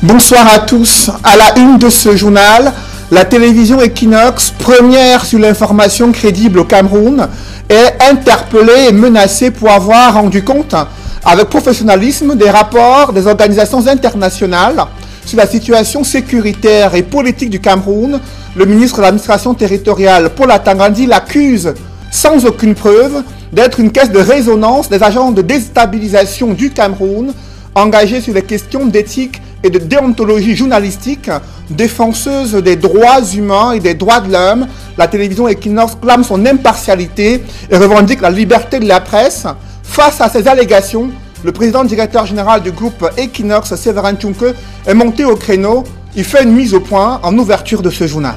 Bonsoir à tous. À la une de ce journal, la télévision Equinox, première sur l'information crédible au Cameroun, est interpellée et menacée pour avoir rendu compte avec professionnalisme des rapports des organisations internationales sur la situation sécuritaire et politique du Cameroun. Le ministre de l'administration territoriale, Paul Atangandi, l'accuse sans aucune preuve d'être une caisse de résonance des agents de déstabilisation du Cameroun engagés sur les questions d'éthique et de déontologie journalistique, défenseuse des droits humains et des droits de l'homme. La télévision Equinox clame son impartialité et revendique la liberté de la presse. Face à ces allégations, le président directeur général du groupe Equinox, Séverin Tchunke, est monté au créneau. Il fait une mise au point en ouverture de ce journal.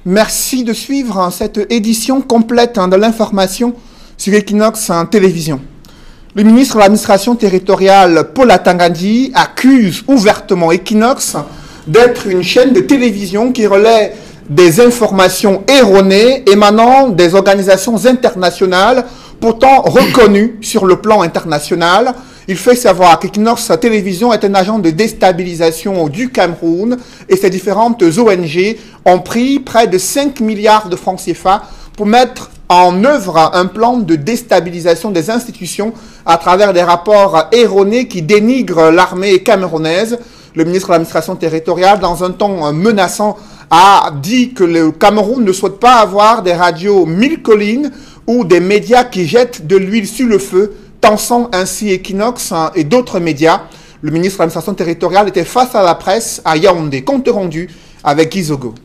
Merci de suivre cette édition complète de l'information sur Equinox en télévision. Le ministre de l'administration territoriale, Paul Atangandi, accuse ouvertement Equinox d'être une chaîne de télévision qui relaie des informations erronées émanant des organisations internationales pourtant reconnues sur le plan international. Il fait savoir qu'Equinox Télévision est un agent de déstabilisation du Cameroun et ses différentes ONG ont pris près de 5 milliards de francs CFA pour mettre en œuvre un plan de déstabilisation des institutions à travers des rapports erronés qui dénigrent l'armée camerounaise. Le ministre de l'administration territoriale, dans un ton menaçant, a dit que le Cameroun ne souhaite pas avoir des radios mille collines ou des médias qui jettent de l'huile sur le feu, tensant ainsi Equinox et d'autres médias. Le ministre de l'administration territoriale était face à la presse à Yaoundé. Compte rendu avec Izogo.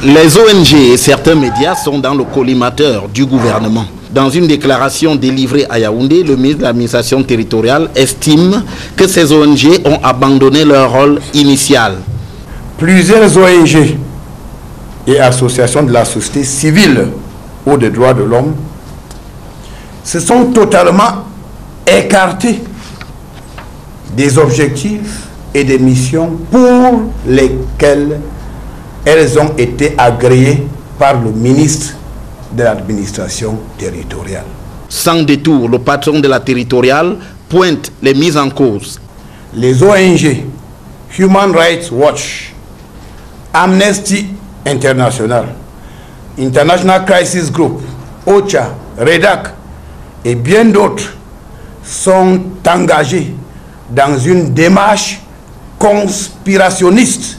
Les ONG et certains médias sont dans le collimateur du gouvernement. Dans une déclaration délivrée à Yaoundé, le ministre de l'administration territoriale estime que ces ONG ont abandonné leur rôle initial. Plusieurs ONG et associations de la société civile ou des droits de l'homme se sont totalement écartés des objectifs et des missions pour lesquelles elles ont été agréées par le ministre de l'administration territoriale. Sans détour, le patron de la territoriale pointe les mises en cause. Les ONG, Human Rights Watch, Amnesty International, International Crisis Group, OCHA, REDAC et bien d'autres sont engagés dans une démarche conspirationniste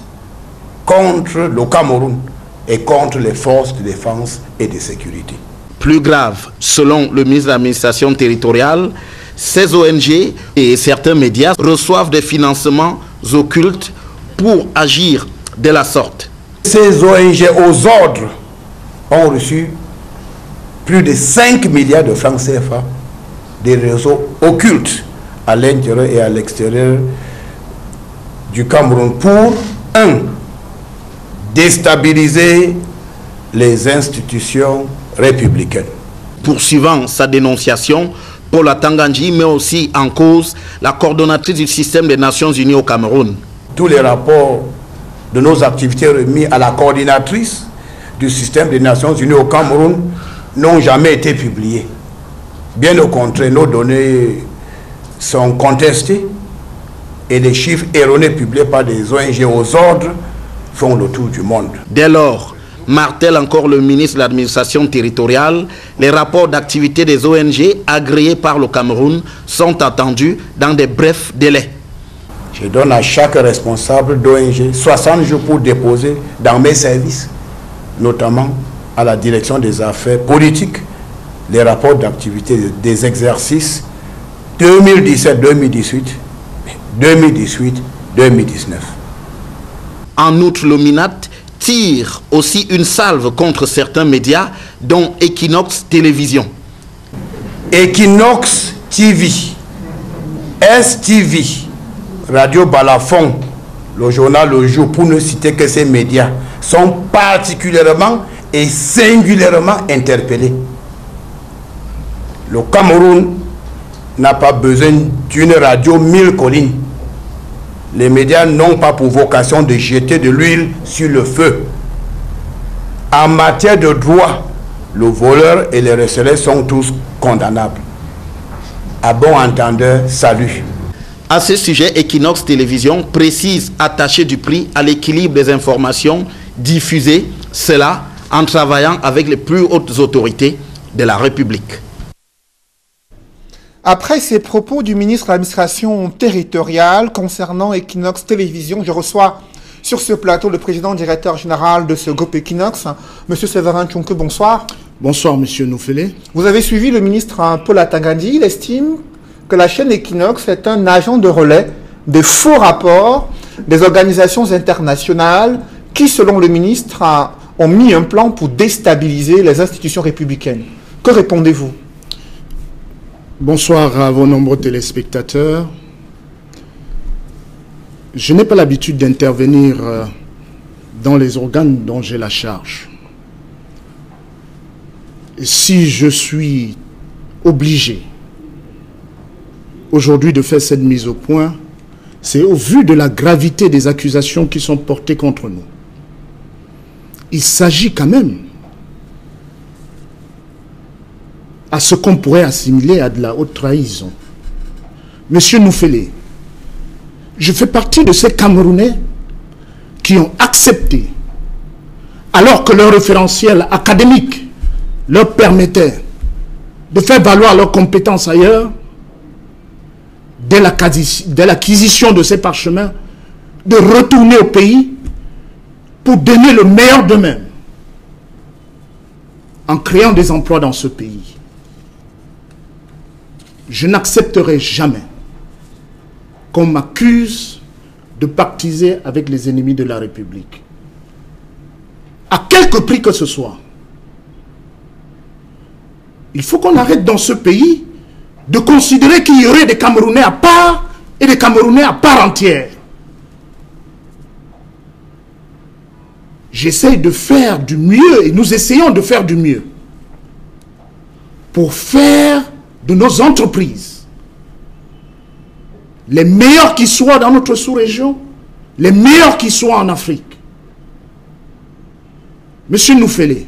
contre le Cameroun et contre les forces de défense et de sécurité. Plus grave, selon le ministre de l'administration territoriale, ces ONG et certains médias reçoivent des financements occultes pour agir de la sorte. Ces ONG aux ordres ont reçu plus de 5 milliards de francs CFA des réseaux occultes à l'intérieur et à l'extérieur du Cameroun pour 1. Déstabiliser les institutions républicaines. Poursuivant sa dénonciation, Paul Atangandi met aussi en cause la coordonnatrice du système des Nations Unies au Cameroun. Tous les rapports de nos activités remis à la coordinatrice du système des Nations Unies au Cameroun n'ont jamais été publiés. Bien au contraire, nos données sont contestées et les chiffres erronés publiés par des ONG aux ordres font le tour du monde. Dès lors, martèle encore le ministre de l'administration territoriale, les rapports d'activité des ONG agréés par le Cameroun sont attendus dans des brefs délais. Je donne à chaque responsable d'ONG 60 jours pour déposer dans mes services, notamment à la direction des affaires politiques, les rapports d'activité des exercices 2017-2018, 2018-2019. En outre, le MINAT tire aussi une salve contre certains médias, dont Equinox Télévision. Equinox TV, STV, Radio Balafon, le journal Le Jour, pour ne citer que ces médias, sont particulièrement et singulièrement interpellés. Le Cameroun n'a pas besoin d'une radio 1000 collines. Les médias n'ont pas pour vocation de jeter de l'huile sur le feu. En matière de droit, le voleur et les receleurs sont tous condamnables. À bon entendeur, salut. À ce sujet, Equinox Télévision précise attacher du prix à l'équilibre des informations diffusées, cela en travaillant avec les plus hautes autorités de la République. Après ces propos du ministre de l'administration territoriale concernant Equinox Télévision, je reçois sur ce plateau le président directeur général de ce groupe Equinox, M. Séverin Tchonke. Bonsoir. Bonsoir, M. Noufélé. Vous avez suivi le ministre Paul Atangandi. Il estime que la chaîne Equinox est un agent de relais des faux rapports des organisations internationales qui, selon le ministre, ont mis un plan pour déstabiliser les institutions républicaines. Que répondez-vous? Bonsoir à vos nombreux téléspectateurs. Je n'ai pas l'habitude d'intervenir dans les organes dont j'ai la charge. Et si je suis obligé aujourd'hui de faire cette mise au point, c'est au vu de la gravité des accusations qui sont portées contre nous. Il s'agit quand même à ce qu'on pourrait assimiler à de la haute trahison. Monsieur Noufélé, je fais partie de ces Camerounais qui ont accepté, alors que leur référentiel académique leur permettait de faire valoir leurs compétences ailleurs, dès l'acquisition de ces parchemins, de retourner au pays pour donner le meilleur d'eux-mêmes en créant des emplois dans ce pays. Je n'accepterai jamais qu'on m'accuse de pactiser avec les ennemis de la République. À quelque prix que ce soit. Il faut qu'on arrête dans ce pays de considérer qu'il y aurait des Camerounais à part et des Camerounais à part entière. J'essaye de faire du mieux et nous essayons de faire du mieux pour faire de nos entreprises les meilleurs qui soient dans notre sous-région, les meilleurs qui soient en Afrique. Monsieur Noufélé,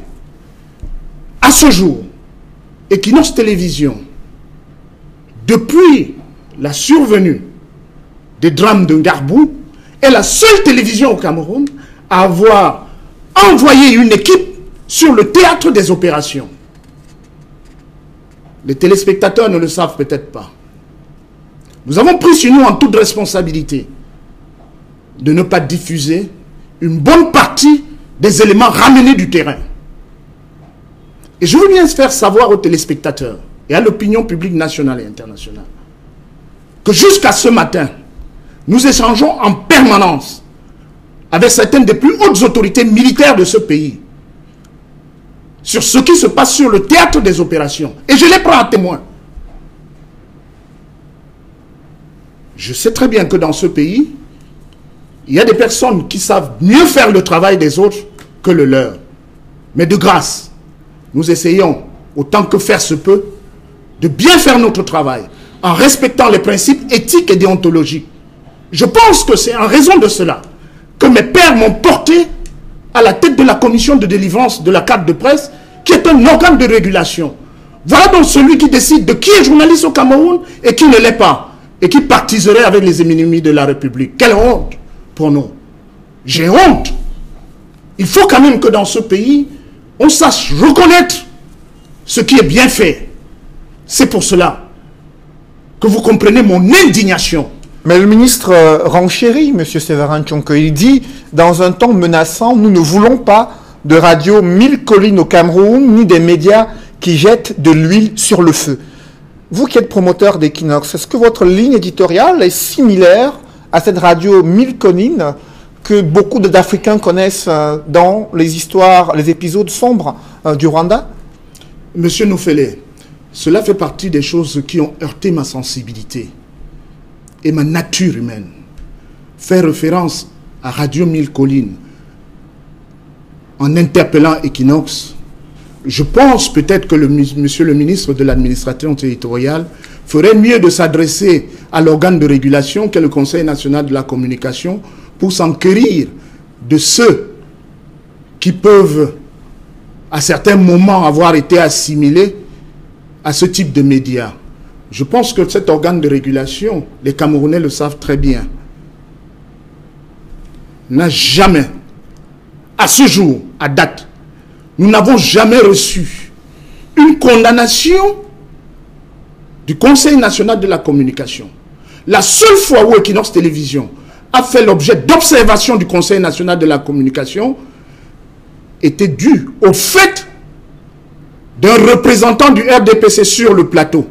à ce jour, Equinox Télévision, depuis la survenue des drames de Ngarbou, est la seule télévision au Cameroun à avoir envoyé une équipe sur le théâtre des opérations. Les téléspectateurs ne le savent peut-être pas. Nous avons pris sur nous en toute responsabilité de ne pas diffuser une bonne partie des éléments ramenés du terrain. Et je veux bien faire savoir aux téléspectateurs et à l'opinion publique nationale et internationale que jusqu'à ce matin, nous échangeons en permanence avec certaines des plus hautes autorités militaires de ce pays sur ce qui se passe sur le théâtre des opérations. Et je les prends à témoin. Je sais très bien que dans ce pays, il y a des personnes qui savent mieux faire le travail des autres que le leur. Mais de grâce, nous essayons, autant que faire se peut, de bien faire notre travail en respectant les principes éthiques et déontologiques. Je pense que c'est en raison de cela que mes pères m'ont porté à la tête de la commission de délivrance de la carte de presse, qui est un organe de régulation. Voilà donc celui qui décide de qui est journaliste au Cameroun et qui ne l'est pas, et qui partiserait avec les ennemis de la République. Quelle honte pour nous. J'ai honte. Il faut quand même que dans ce pays, on sache reconnaître ce qui est bien fait. C'est pour cela que vous comprenez mon indignation. Mais le ministre renchérit, M. Séverin Tchonke. Il dit, dans un ton menaçant, nous ne voulons pas de radio 1000 collines au Cameroun, ni des médias qui jettent de l'huile sur le feu. Vous qui êtes promoteur d'Equinox, est-ce que votre ligne éditoriale est similaire à cette radio 1000 collines que beaucoup d'Africains connaissent dans les histoires, les épisodes sombres du Rwanda? Monsieur Noufélé, cela fait partie des choses qui ont heurté ma sensibilité et ma nature humaine. Faire référence à Radio 1000 collines en interpellant Equinox, je pense peut-être que monsieur le ministre de l'administration territoriale ferait mieux de s'adresser à l'organe de régulation qu'est le Conseil national de la communication pour s'enquérir de ceux qui peuvent à certains moments avoir été assimilés à ce type de médias. Je pense que cet organe de régulation, les Camerounais le savent très bien, n'a jamais, à ce jour, à date, nous n'avons jamais reçu une condamnation du Conseil national de la communication. La seule fois où Equinox Télévision a fait l'objet d'observation du Conseil national de la communication était due au fait d'un représentant du RDPC sur le plateau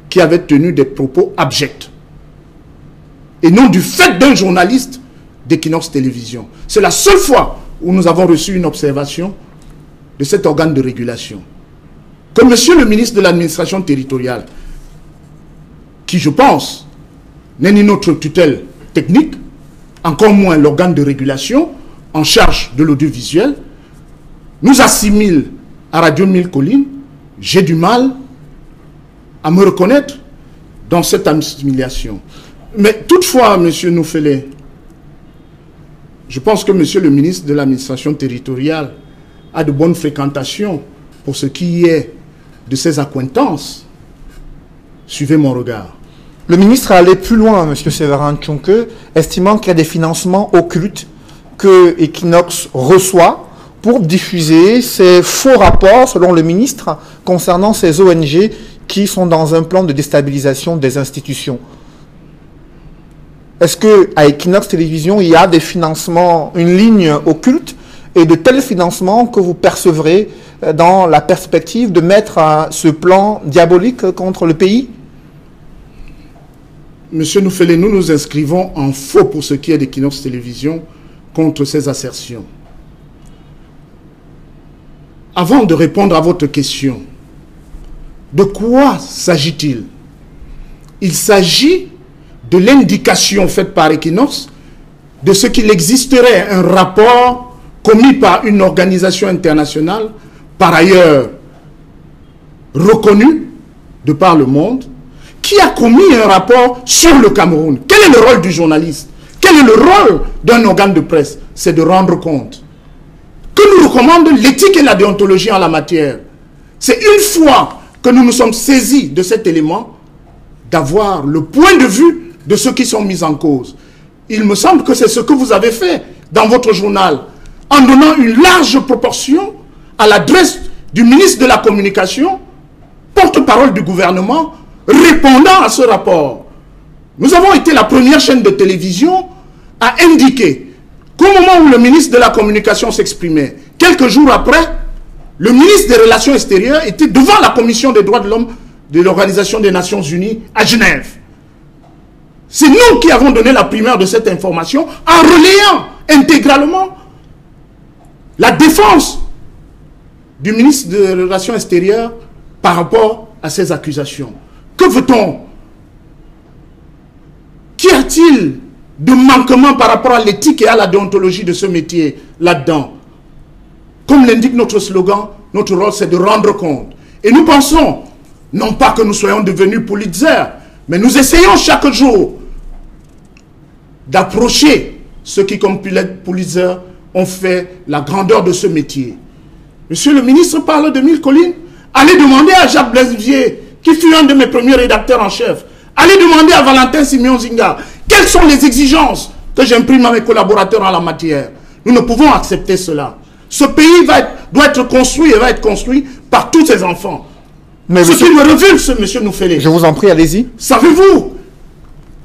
qui avait tenu des propos abjects. Et non du fait d'un journaliste d'Equinox Télévision. C'est la seule fois où nous avons reçu une observation de cet organe de régulation. Que monsieur le ministre de l'administration territoriale, qui je pense n'est ni notre tutelle technique, encore moins l'organe de régulation en charge de l'audiovisuel, nous assimile à Radio 1000 Collines, j'ai du mal à me reconnaître dans cette assimilation. Mais toutefois, monsieur Noufele, je pense que monsieur le ministre de l'administration territoriale a de bonnes fréquentations pour ce qui est de ses accointances. Suivez mon regard. Le ministre est allé plus loin, M. Séverin Tchonke, estimant qu'il y a des financements occultes que Equinox reçoit pour diffuser ces faux rapports, selon le ministre, concernant ces ONG qui sont dans un plan de déstabilisation des institutions. Est-ce qu'à Equinox Télévision, il y a des financements, une ligne occulte, et de tels financements que vous percevrez dans la perspective de mettre ce plan diabolique contre le pays? Monsieur Noufele, nous nous inscrivons en faux pour ce qui est d'Equinox Télévision contre ces assertions. Avant de répondre à votre question, de quoi s'agit-il? Il s'agit de l'indication faite par Equinox de ce qu'il existerait un rapport commis par une organisation internationale, par ailleurs reconnue de par le monde, qui a commis un rapport sur le Cameroun. Quel est le rôle du journaliste? Quel est le rôle d'un organe de presse? C'est de rendre compte. Que nous recommande l'éthique et la déontologie en la matière. C'est une fois que nous nous sommes saisis de cet élément, d'avoir le point de vue de ceux qui sont mis en cause. Il me semble que c'est ce que vous avez fait dans votre journal, en donnant une large proportion à l'adresse du ministre de la Communication, porte-parole du gouvernement, répondant à ce rapport. Nous avons été la première chaîne de télévision à indiquer qu'au moment où le ministre de la Communication s'exprimait, quelques jours après, le ministre des Relations extérieures était devant la Commission des droits de l'homme de l'Organisation des Nations Unies à Genève. C'est nous qui avons donné la primeur de cette information en relayant intégralement la défense du ministre des Relations extérieures par rapport à ces accusations. Que veut-on? Qu'y a-t-il de manquement par rapport à l'éthique et à la déontologie de ce métier là-dedans? Comme l'indique notre slogan, notre rôle c'est de rendre compte. Et nous pensons, non pas que nous soyons devenus Pulitzer, mais nous essayons chaque jour d'approcher ceux qui, comme Pulitzer, ont fait la grandeur de ce métier. Monsieur le ministre parle de 1000 Collines. Allez demander à Jacques Blaise-Vier, qui fut un de mes premiers rédacteurs en chef. Allez demander à Valentin Simeon Zinga quelles sont les exigences que j'imprime à mes collaborateurs en la matière. Nous ne pouvons accepter cela. Ce pays doit être construit et va être construit par tous ses enfants. Mais ce qui me révulse, monsieur Noufele. Je vous en prie, allez-y. Savez-vous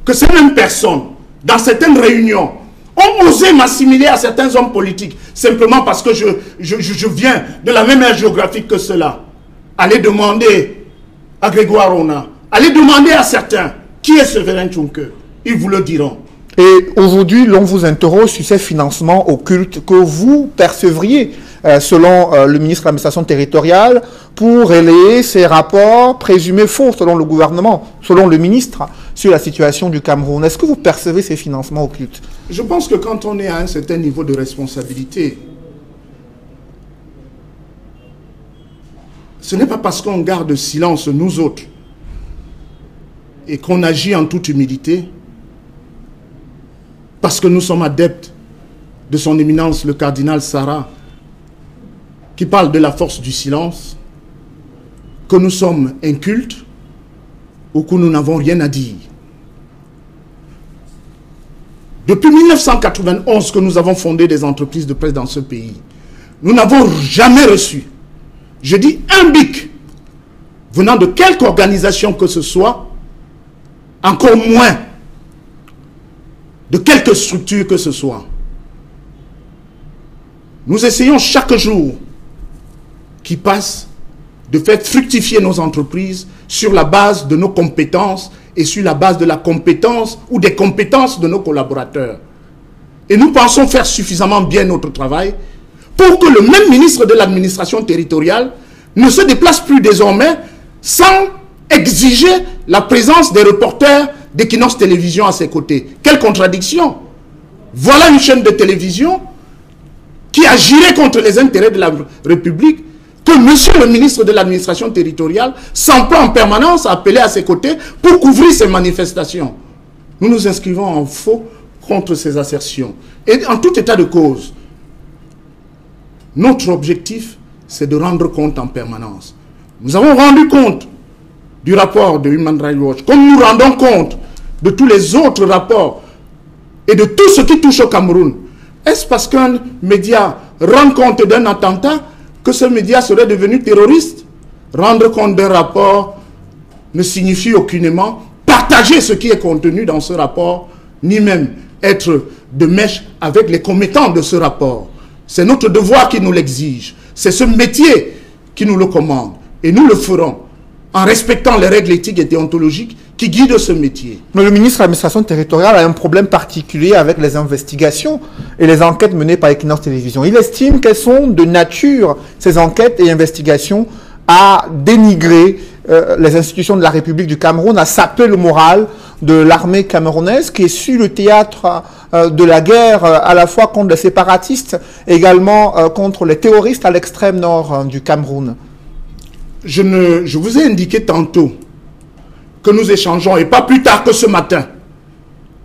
que ces mêmes personnes, dans certaines réunions, ont osé m'assimiler à certains hommes politiques, simplement parce que je viens de la même aire géographique que cela. Allez demander à Grégoire Rona, allez demander à certains, qui est Séverin Tchonke? Ils vous le diront. Et aujourd'hui, l'on vous interroge sur ces financements occultes que vous percevriez, selon le ministre de l'administration territoriale, pour relayer ces rapports présumés faux, selon le gouvernement, selon le ministre, sur la situation du Cameroun. Est-ce que vous percevez ces financements occultes? Je pense que quand on est à un certain niveau de responsabilité, ce n'est pas parce qu'on garde silence, nous autres, et qu'on agit en toute humilité, parce que nous sommes adeptes de son éminence, le cardinal Sarah, qui parle de la force du silence, que nous sommes incultes ou que nous n'avons rien à dire. Depuis 1991 que nous avons fondé des entreprises de presse dans ce pays, nous n'avons jamais reçu, je dis un bic, venant de quelque organisation que ce soit, encore moins de quelque structure que ce soit. Nous essayons chaque jour qui passe de faire fructifier nos entreprises sur la base de nos compétences et sur la base de la compétence ou des compétences de nos collaborateurs. Et nous pensons faire suffisamment bien notre travail pour que le même ministre de l'administration territoriale ne se déplace plus désormais sans exiger la présence des reporters d'Equinox Télévision à ses côtés. Quelle contradiction! Voilà une chaîne de télévision qui agirait contre les intérêts de la République, que monsieur le ministre de l'administration territoriale s'emploie en permanence à appeler à ses côtés pour couvrir ces manifestations. Nous nous inscrivons en faux contre ces assertions. Et en tout état de cause, notre objectif, c'est de rendre compte en permanence. Nous avons rendu compte du rapport de Human Rights Watch, comme nous rendons compte de tous les autres rapports et de tout ce qui touche au Cameroun. Est-ce parce qu'un média rend compte d'un attentat que ce média serait devenu terroriste? Rendre compte d'un rapport ne signifie aucunement partager ce qui est contenu dans ce rapport, ni même être de mèche avec les commettants de ce rapport. C'est notre devoir qui nous l'exige. C'est ce métier qui nous le commande. Et nous le ferons en respectant les règles éthiques et déontologiques qui guident ce métier. Mais le ministre de l'administration territoriale a un problème particulier avec les investigations et les enquêtes menées par Equinox Télévision. Il estime qu'elles sont de nature, ces enquêtes et investigations, à dénigrer les institutions de la République du Cameroun, à saper le moral de l'armée camerounaise qui est sur le théâtre de la guerre à la fois contre les séparatistes, également contre les terroristes à l'extrême nord du Cameroun. Je vous ai indiqué tantôt que nous échangeons, et pas plus tard que ce matin,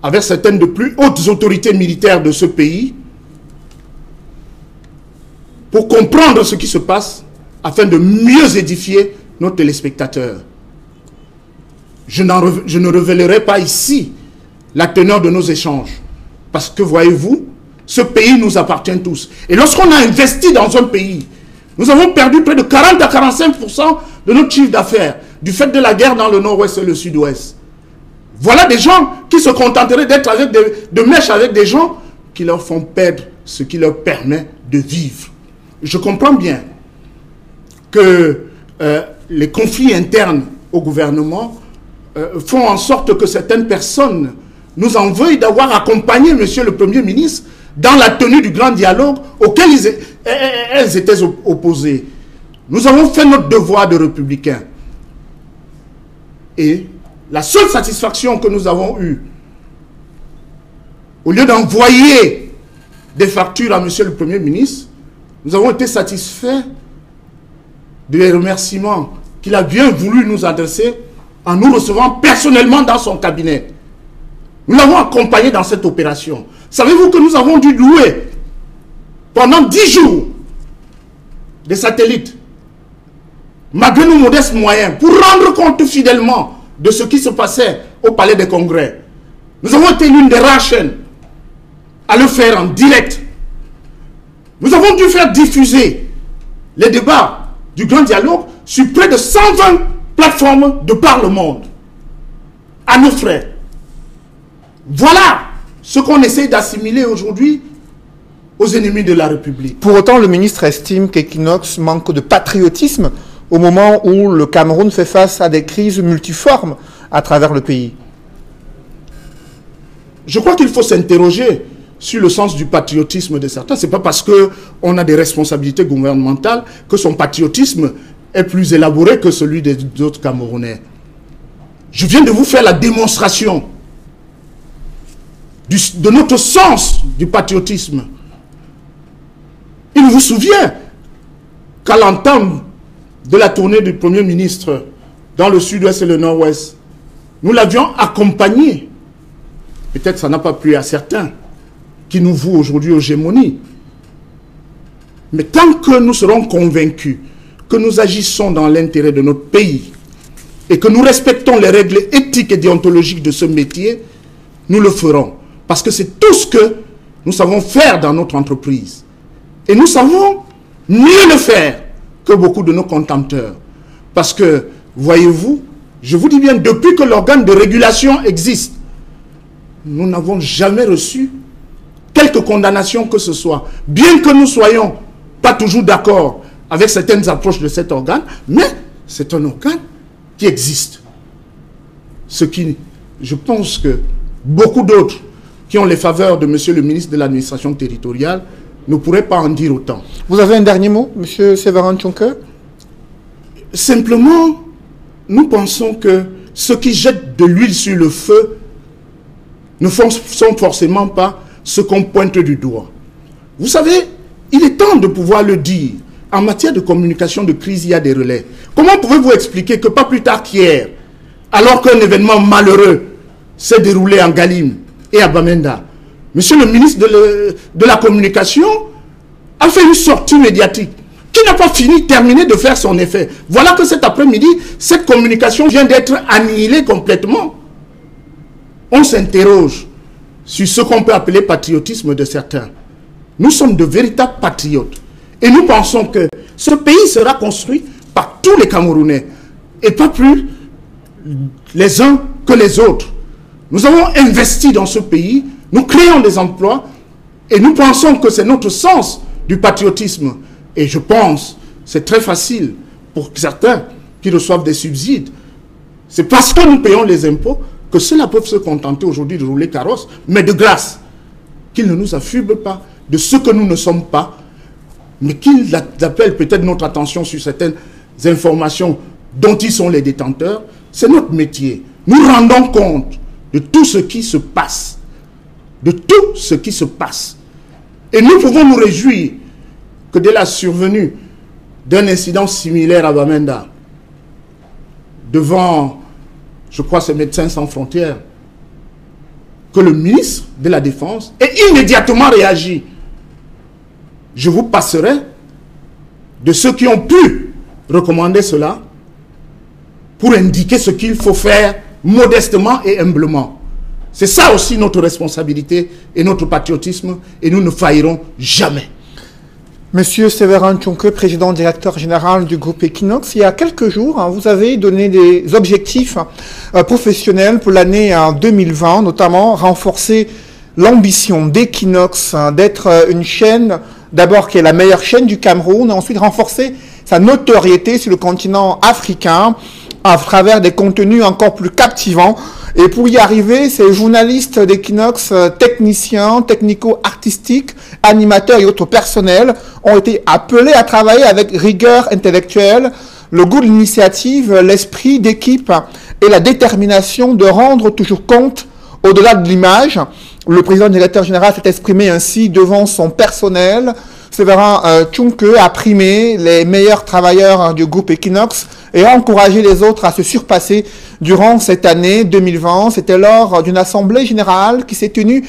avec certaines des plus hautes autorités militaires de ce pays, pour comprendre ce qui se passe, afin de mieux édifier nos téléspectateurs. Je ne révélerai pas ici la teneur de nos échanges, parce que, voyez-vous, ce pays nous appartient tous. Et lorsqu'on a investi dans un pays, nous avons perdu près de 40 à 45% de notre chiffre d'affaires du fait de la guerre dans le nord-ouest et le sud-ouest. Voilà des gens qui se contenteraient d'être avec de mèche avec des gens qui leur font perdre ce qui leur permet de vivre. Je comprends bien que les conflits internes au gouvernement font en sorte que certaines personnes nous en veuillent d'avoir accompagné monsieur le Premier ministre dans la tenue du grand dialogue auquel elles étaient opposées. Nous avons fait notre devoir de républicains. Et la seule satisfaction que nous avons eue, au lieu d'envoyer des factures à monsieur le Premier ministre, nous avons été satisfaits des remerciements qu'il a bien voulu nous adresser en nous recevant personnellement dans son cabinet. Nous l'avons accompagné dans cette opération. Savez-vous que nous avons dû louer pendant 10 jours des satellites, malgré nos modestes moyens, pour rendre compte fidèlement de ce qui se passait au Palais des Congrès. Nous avons été l'une des rares chaînes à le faire en direct. Nous avons dû faire diffuser les débats du grand dialogue sur près de 120 plateformes de par le monde, à nos frais. Voilà ce qu'on essaie d'assimiler aujourd'hui aux ennemis de la République. Pour autant, le ministre estime qu'Equinox manque de patriotisme au moment où le Cameroun fait face à des crises multiformes à travers le pays. Je crois qu'il faut s'interroger sur le sens du patriotisme de certains. Ce n'est pas parce qu'on a des responsabilités gouvernementales que son patriotisme est plus élaboré que celui des autres Camerounais. Je viens de vous faire la démonstration de notre sens du patriotisme. Il vous souvient qu'à l'entame de la tournée du Premier ministre dans le sud-ouest et le nord-ouest, Nous l'avions accompagné. Peut-être ça n'a pas plu à certains qui nous vouent aujourd'hui aux gémonies. Mais tant que nous serons convaincus que nous agissons dans l'intérêt de notre pays et que nous respectons les règles éthiques et déontologiques de ce métier, nous le ferons. Parce que c'est tout ce que nous savons faire dans notre entreprise. Et nous savons mieux le faire que beaucoup de nos contempteurs. Parce que, voyez-vous, je vous dis bien, depuis que l'organe de régulation existe, nous n'avons jamais reçu quelque condamnation que ce soit. Bien que nous soyons pas toujours d'accord avec certaines approches de cet organe, mais c'est un organe qui existe. Ce qui, je pense que beaucoup d'autres qui ont les faveurs de monsieur le ministre de l'administration territoriale ne pourraient pas en dire autant. Vous avez un dernier mot, monsieur Séverin Tchonke? Simplement, nous pensons que ceux qui jettent de l'huile sur le feu ne sont forcément pas ce qu'on pointe du doigt. Vous savez, il est temps de pouvoir le dire. En matière de communication de crise, il y a des relais. Comment pouvez-vous expliquer que pas plus tard qu'hier, alors qu'un événement malheureux s'est déroulé en Galim et à Bamenda, monsieur le ministre de la Communication a fait une sortie médiatique qui n'a pas terminé de faire son effet. Voilà que cet après-midi, cette communication vient d'être annihilée complètement. On s'interroge sur ce qu'on peut appeler patriotisme de certains. Nous sommes de véritables patriotes. Et nous pensons que ce pays sera construit par tous les Camerounais. Et pas plus les uns que les autres. Nous avons investi dans ce pays, nous créons des emplois, et nous pensons que c'est notre sens du patriotisme. Et je pense, c'est très facile pour certains qui reçoivent des subsides. C'est parce que nous payons les impôts que ceux-là peuvent se contenter aujourd'hui de rouler carrosse, mais de grâce, qu'ils ne nous affublent pas de ce que nous ne sommes pas, mais qu'ils appellent peut-être notre attention sur certaines informations dont ils sont les détenteurs. C'est notre métier. Nous rendons compte de tout ce qui se passe. De tout ce qui se passe. Et nous pouvons nous réjouir que dès la survenue d'un incident similaire à Bamenda, devant, je crois, ces Médecins sans frontières, que le ministre de la Défense ait immédiatement réagi. Je vous passerai de ceux qui ont pu recommander cela pour indiquer ce qu'il faut faire modestement et humblement. C'est ça aussi notre responsabilité et notre patriotisme, et nous ne faillirons jamais. Monsieur Séverin Tchonke, président directeur général du groupe Equinox, il y a quelques jours, vous avez donné des objectifs professionnels pour l'année 2020, notamment renforcer l'ambition d'Equinox d'être une chaîne, d'abord qui est la meilleure chaîne du Cameroun, ensuite renforcer sa notoriété sur le continent africain à travers des contenus encore plus captivants. Et pour y arriver, ces journalistes d'Equinox, techniciens, technico-artistiques, animateurs et autres personnels ont été appelés à travailler avec rigueur intellectuelle, le goût de l'initiative, l'esprit d'équipe et la détermination de rendre toujours compte au-delà de l'image. Le président directeur général s'est exprimé ainsi devant son personnel. Séverin Tchonke a primé les meilleurs travailleurs du groupe Equinox et a encouragé les autres à se surpasser durant cette année 2020. C'était lors d'une assemblée générale qui s'est tenue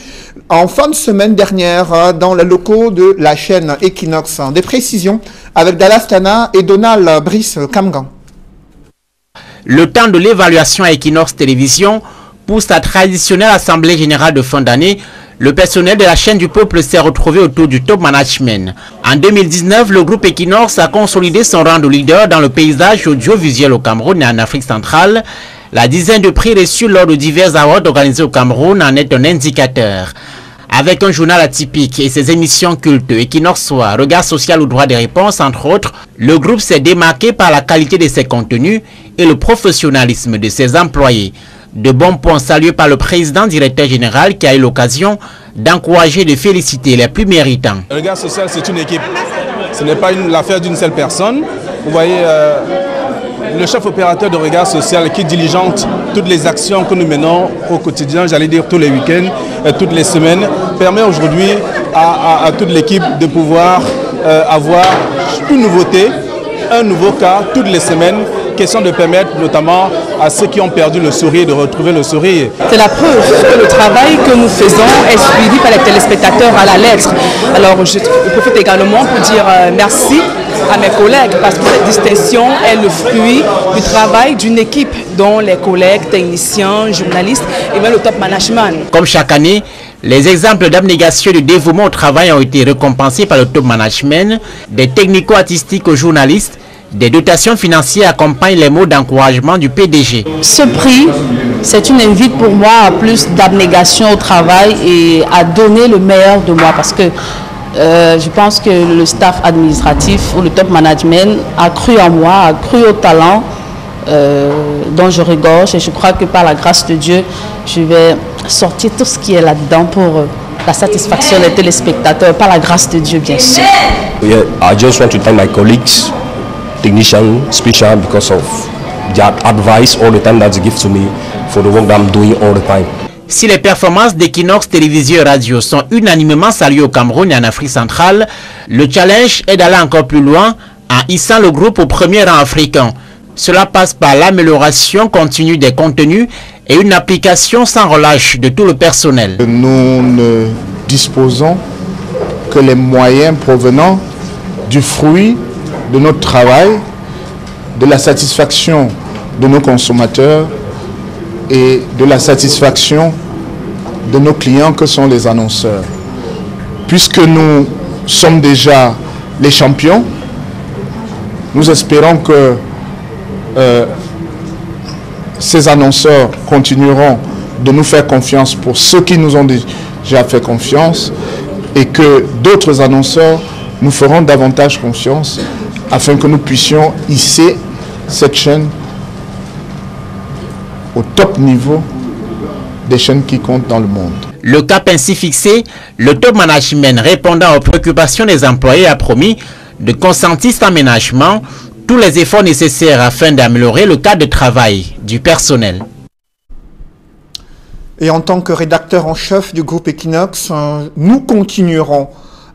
en fin de semaine dernière dans les locaux de la chaîne Equinox. Des précisions avec Dallas Tana et Donald Brice Kamgan. Le temps de l'évaluation à Equinox Télévision, pour sa traditionnelle assemblée générale de fin d'année, le personnel de la chaîne du peuple s'est retrouvé autour du top management. En 2019, le groupe Equinox a consolidé son rang de leader dans le paysage audiovisuel au Cameroun et en Afrique centrale. La dizaine de prix reçus lors de divers awards organisés au Cameroun en est un indicateur. Avec un journal atypique et ses émissions cultes, Equinox Soir, Regard social ou droit des réponses, entre autres, le groupe s'est démarqué par la qualité de ses contenus et le professionnalisme de ses employés. De bons points salués par le président directeur général qui a eu l'occasion d'encourager et de féliciter les plus méritants. Le Regard social, c'est une équipe. Ce n'est pas l'affaire d'une seule personne. Vous voyez, le chef opérateur de Regard social qui diligente toutes les actions que nous menons au quotidien, j'allais dire tous les week-ends, toutes les semaines, permet aujourd'hui à toute l'équipe de pouvoir avoir une nouveauté, un nouveau cas toutes les semaines question de permettre notamment à ceux qui ont perdu le sourire de retrouver le sourire. C'est la preuve que le travail que nous faisons est suivi par les téléspectateurs à la lettre. Alors je profite également pour dire merci à mes collègues parce que cette distinction est le fruit du travail d'une équipe dont les collègues, techniciens, journalistes et même le top management. Comme chaque année, les exemples d'abnégation et de dévouement au travail ont été récompensés par le top management, des technico-artistiques aux journalistes. Des dotations financières accompagnent les mots d'encouragement du PDG. Ce prix, c'est une invite pour moi à plus d'abnégation au travail et à donner le meilleur de moi parce que je pense que le staff administratif ou le top management a cru en moi, a cru au talent dont je regorge et je crois que par la grâce de Dieu, je vais sortir tout ce qui est là-dedans pour la satisfaction des téléspectateurs, par la grâce de Dieu bien sûr. Yeah, I just want to thank my colleagues, technicians, special because of their advice all the time that they give to me for the work that I'm doing all the time. Si les performances d'Equinox Télévision et Radio sont unanimement saluées au Cameroun et en Afrique centrale, le challenge est d'aller encore plus loin en hissant le groupe au premier rang africain. Cela passe par l'amélioration continue des contenus et une application sans relâche de tout le personnel. Nous ne disposons que les moyens provenant du fruit de notre travail, de la satisfaction de nos consommateurs et de la satisfaction de nos clients que sont les annonceurs. Puisque nous sommes déjà les champions, nous espérons que ces annonceurs continueront de nous faire confiance pour ceux qui nous ont déjà fait confiance et que d'autres annonceurs nous feront davantage confiance afin que nous puissions hisser cette chaîne au top niveau des chaînes qui comptent dans le monde. Le cap ainsi fixé, le top management répondant aux préoccupations des employés a promis de consentir cet aménagement tous les efforts nécessaires afin d'améliorer le cadre de travail du personnel. Et en tant que rédacteur en chef du groupe Equinox, nous continuerons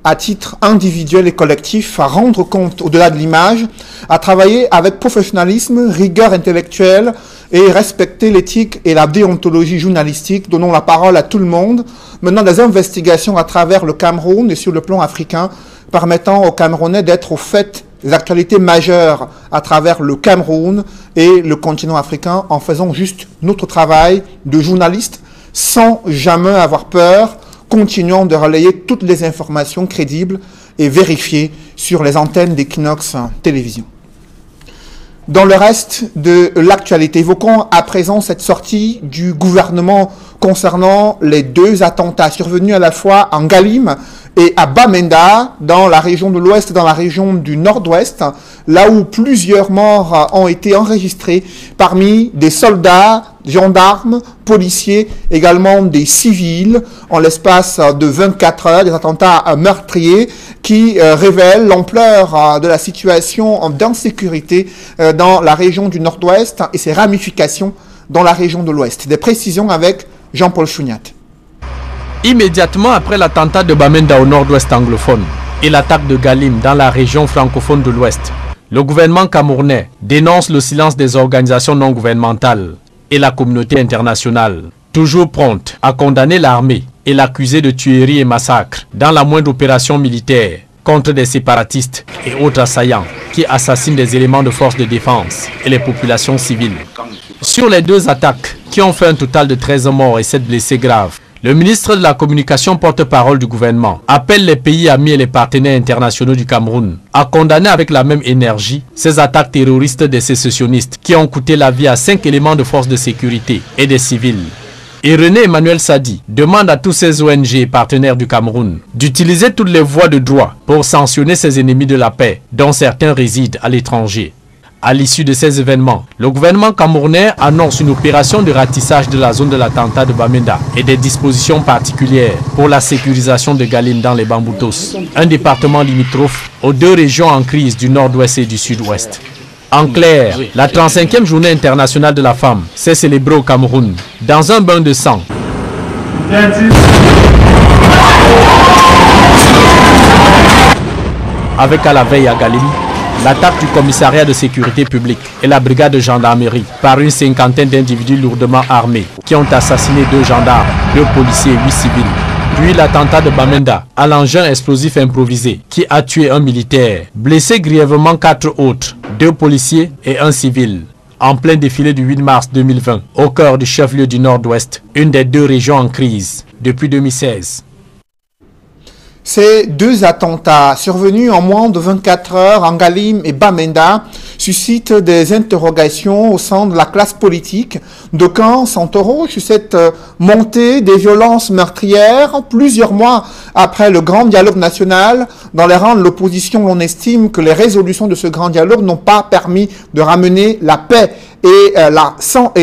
à titre individuel et collectif à rendre compte au-delà de l'image, à travailler avec professionnalisme, rigueur intellectuelle et respecter l'éthique et la déontologie journalistique, donnant la parole à tout le monde, menant des investigations à travers le Cameroun et sur le plan africain, permettant aux Camerounais d'être au fait des actualités majeures à travers le Cameroun et le continent africain en faisant juste notre travail de journaliste sans jamais avoir peur, continuant de relayer toutes les informations crédibles et vérifiées sur les antennes d'Equinox Télévision. Dans le reste de l'actualité, évoquons à présent cette sortie du gouvernement concernant les deux attentats survenus à la fois en Galim et à Bamenda, dans la région de l'Ouest et dans la région du Nord-Ouest, là où plusieurs morts ont été enregistrés parmi des soldats, gendarmes, policiers, également des civils, en l'espace de 24 heures, des attentats meurtriers qui révèlent l'ampleur de la situation d'insécurité dans la région du Nord-Ouest et ses ramifications dans la région de l'Ouest. Des précisions avec Jean-Paul Chouniat. Immédiatement après l'attentat de Bamenda au nord-ouest anglophone et l'attaque de Galim dans la région francophone de l'Ouest, le gouvernement camerounais dénonce le silence des organisations non gouvernementales et la communauté internationale, toujours prompte à condamner l'armée et l'accuser de tueries et massacres dans la moindre opération militaire contre des séparatistes et autres assaillants qui assassinent des éléments de force de défense et les populations civiles. Sur les deux attaques qui ont fait un total de 13 morts et 7 blessés graves, le ministre de la Communication porte-parole du gouvernement appelle les pays amis et les partenaires internationaux du Cameroun à condamner avec la même énergie ces attaques terroristes des sécessionnistes qui ont coûté la vie à 5 éléments de force de sécurité et des civils. Et René Emmanuel Sadi demande à tous ces ONG et partenaires du Cameroun d'utiliser toutes les voies de droit pour sanctionner ces ennemis de la paix, dont certains résident à l'étranger. À l'issue de ces événements, le gouvernement camerounais annonce une opération de ratissage de la zone de l'attentat de Bamenda et des dispositions particulières pour la sécurisation de Galim dans les Bamboutos, un département limitrophe aux deux régions en crise du nord-ouest et du sud-ouest. En clair, la 35e journée internationale de la femme s'est célébrée au Cameroun dans un bain de sang. Avec à la veille à Galim L'attaque du commissariat de sécurité publique et la brigade de gendarmerie par une cinquantaine d'individus lourdement armés qui ont assassiné 2 gendarmes, 2 policiers et 8 civils. Puis l'attentat de Bamenda à l'engin explosif improvisé qui a tué un militaire, blessé grièvement 4 autres, 2 policiers et 1 civil. En plein défilé du 8 mars 2020, au cœur du chef-lieu du Nord-Ouest, une des 2 régions en crise depuis 2016. Ces 2 attentats survenus en moins de 24 heures en Galim et Bamenda suscitent des interrogations au sein de la classe politique. D'aucuns s'interrogent sur cette montée des violences meurtrières plusieurs mois après le grand dialogue national. Dans les rangs de l'opposition, on estime que les résolutions de ce grand dialogue n'ont pas permis de ramener la paix et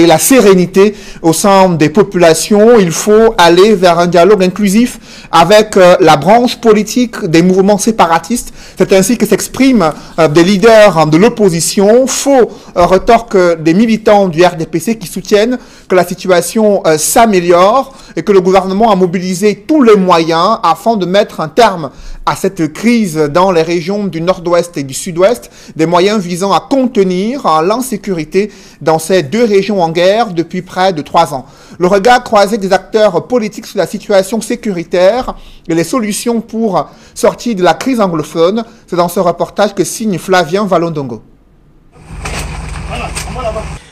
la sérénité au sein des populations. Il faut aller vers un dialogue inclusif avec la branche politique des mouvements séparatistes. C'est ainsi que s'expriment des leaders de l'opposition. Faux retorquent des militants du RDPC qui soutiennent que la situation s'améliore et que le gouvernement a mobilisé tous les moyens afin de mettre un terme à cette crise dans les régions du nord-ouest et du sud-ouest, des moyens visant à contenir l'insécurité dans ces 2 régions en guerre depuis près de 3 ans. Le regard croisé des acteurs politiques sur la situation sécuritaire et les solutions pour sortir de la crise anglophone, c'est dans ce reportage que signe Flavien Valondongo.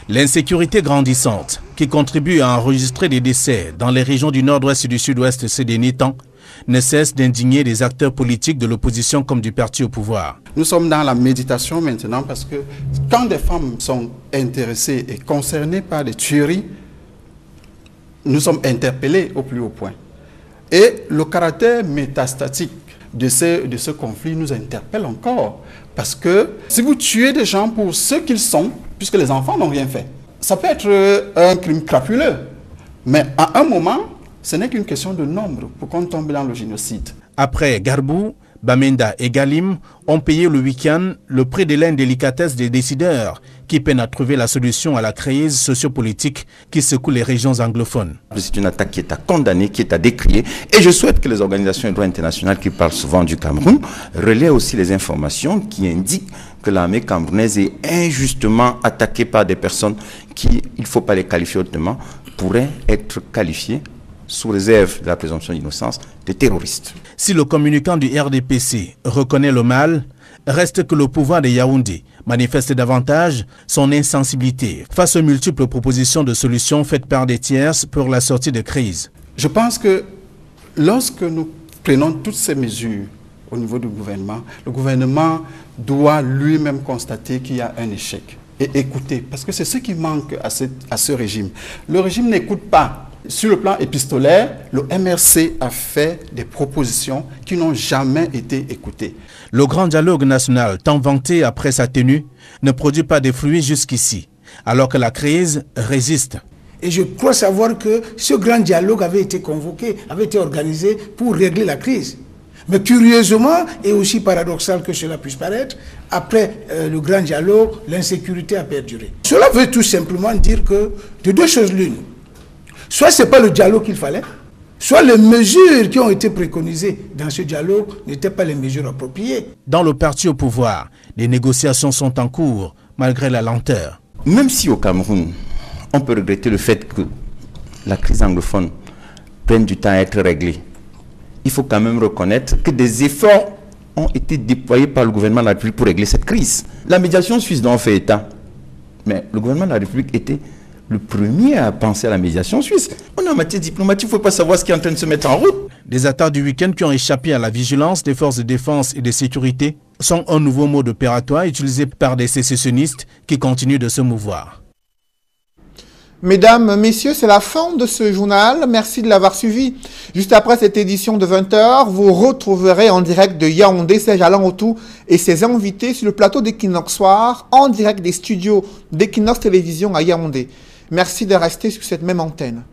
L'insécurité grandissante qui contribue à enregistrer des décès dans les régions du nord-ouest et du sud-ouest ces derniers temps ne cesse d'indigner les acteurs politiques de l'opposition comme du parti au pouvoir. Nous sommes dans la méditation maintenant parce que quand des femmes sont intéressées et concernées par des tueries, nous sommes interpellés au plus haut point. Et le caractère métastatique de ce conflit nous interpelle encore. Parce que si vous tuez des gens pour ce qu'ils sont, puisque les enfants n'ont rien fait, ça peut être un crime crapuleux. Mais à un moment, ce n'est qu'une question de nombre pour qu'on tombe dans le génocide. Après Garbou, Bamenda et Galim ont payé le week-end le prix de l'indélicatesse des décideurs qui peinent à trouver la solution à la crise sociopolitique qui secoue les régions anglophones. C'est une attaque qui est à condamner, qui est à décrier. Et je souhaite que les organisations de droit international qui parlent souvent du Cameroun relaient aussi les informations qui indiquent que l'armée camerounaise est injustement attaquée par des personnes qui, il ne faut pas les qualifier autrement, pourraient être qualifiées sous réserve de la présomption d'innocence, des terroristes. Si le communicant du RDPC reconnaît le mal, reste que le pouvoir de Yaoundé manifeste davantage son insensibilité face aux multiples propositions de solutions faites par des tierces pour la sortie de crise. Je pense que lorsque nous prenons toutes ces mesures au niveau du gouvernement, le gouvernement doit lui-même constater qu'il y a un échec et écouter, parce que c'est ce qui manque à ce régime. Le régime n'écoute pas. Sur le plan épistolaire, le MRC a fait des propositions qui n'ont jamais été écoutées. Le grand dialogue national, tant vanté après sa tenue, ne produit pas de fruits jusqu'ici, alors que la crise résiste. Et je crois savoir que ce grand dialogue avait été convoqué, avait été organisé pour régler la crise. Mais curieusement, et aussi paradoxal que cela puisse paraître, après le grand dialogue, l'insécurité a perduré. Cela veut tout simplement dire que de 2 choses l'une. Soit ce n'est pas le dialogue qu'il fallait, soit les mesures qui ont été préconisées dans ce dialogue n'étaient pas les mesures appropriées. Dans le parti au pouvoir, les négociations sont en cours, malgré la lenteur. Même si au Cameroun, on peut regretter le fait que la crise anglophone prenne du temps à être réglée, il faut quand même reconnaître que des efforts ont été déployés par le gouvernement de la République pour régler cette crise. La médiation suisse dont on fait état, mais le gouvernement de la République était le premier à penser à la médiation suisse. On est en matière diplomatique, il ne faut pas savoir ce qui est en train de se mettre en route. Les attaques du week-end qui ont échappé à la vigilance des forces de défense et de sécurité sont un nouveau mode opératoire utilisé par des sécessionnistes qui continuent de se mouvoir. Mesdames, messieurs, c'est la fin de ce journal. Merci de l'avoir suivi. Juste après cette édition de 20h, vous retrouverez en direct de Yaoundé Serge Alain Otou et ses invités sur le plateau d'Equinox Soir, en direct des studios d'Equinox Télévision à Yaoundé. Merci de rester sur cette même antenne.